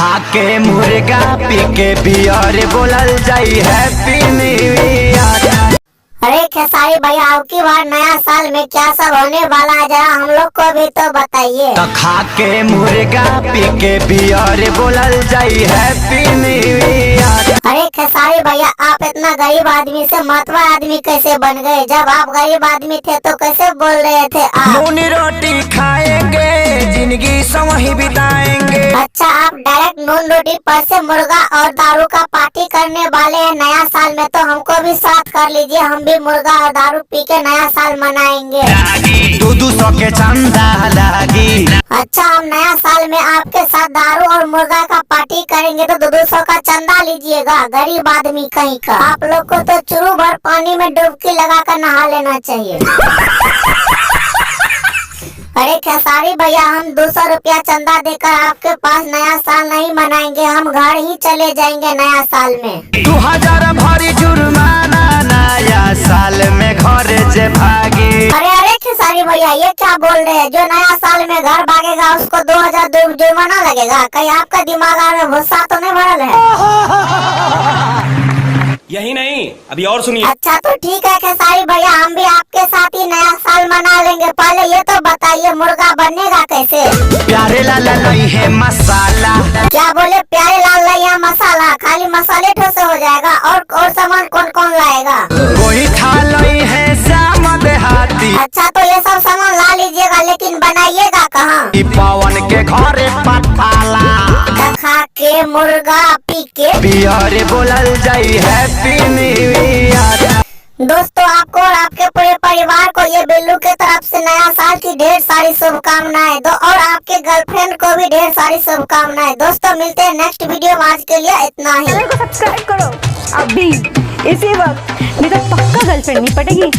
खा के मुर्गा पी के बियर बोलल जाई हैप्पी न्यू ईयर। अरे खेसारी भैया, अब की बार नया साल में क्या सब होने वाला है, जरा हम लोग को भी तो बताइए। तो खा के मुर्गा पी के बियर बोलल जाई हैप्पी न्यू ईयर। अरे खेसारी भैया, आप इतना गरीब आदमी से मतवा आदमी कैसे बन गए? जब आप गरीब आदमी थे तो कैसे बोल रहे थे आप? नूनी रोटी खाएंगे, जिंदगी संग ही बिताएंगे। अच्छा, आप डायरेक्ट नून रोटी पर से मुर्गा और दारू का पार्टी करने वाले हैं नया साल में, तो हमको भी साथ कर लीजिए, हम भी मुर्गा और दारू पी के नया साल मनाएंगे। 200 के चंदा लागी। अच्छा, हम नया साल में आपके साथ दारू और मुर्गा का पार्टी करेंगे तो 200 का चंदा लीजिएगा, गरीब आदमी कहीं का। आप लोग को तो चुरू भर पानी में डुबकी लगा कर नहा लेना चाहिए। अरे खेसारी भैया, हम 200 रुपया चंदा देकर आपके पास नया साल नहीं मनाएंगे, हम घर ही चले जाएंगे नया साल में। 2000 भरी जुर्माना नया साल में घर जे भागी। अरे खेसारी भैया, ये क्या बोल रहे हैं? जो नया साल में घर भागेगा उसको 2000 जुर्माना लगेगा? कहीं आपका दिमाग में भूसा तो नहीं भरल है? यही नहीं, अभी और सुनिए। अच्छा तो ठीक है खेसारी भैया, हम भी आपके साथ ही नया साल मना लेंगे। पहले ये तो बताइए, मुर्गा बनेगा कैसे? प्यारे लाला नहीं है मसाला। क्या बोले? प्यारे लाल लइया मसाला? खाली मसाले ठोसे हो जाएगा? और सामान कौन कौन लाएगा? कोई खा लई है श्याम देहाती। अच्छा तो ये सब सामान ला लीजिएगा, लेकिन बनाइएगा कहाँ? पवन के घरे पठाला। खा के मुर्गा पी के बियर बोलल जाई हैप्पी न्यू ईयर। दोस्तों, आपको और आपके पूरे परिवार को ये बिल्लू के तरफ से नया साल की ढेर सारी शुभकामनाएं दो, और आपके गर्लफ्रेंड को भी ढेर सारी शुभकामनाएं। दोस्तों, मिलते हैं नेक्स्ट वीडियो में, आज के लिए इतना ही। चैनल को सब्सक्राइब करो अभी, इसी वक्त, नहीं तो पक्का गर्लफ्रेंड नहीं पटेगी।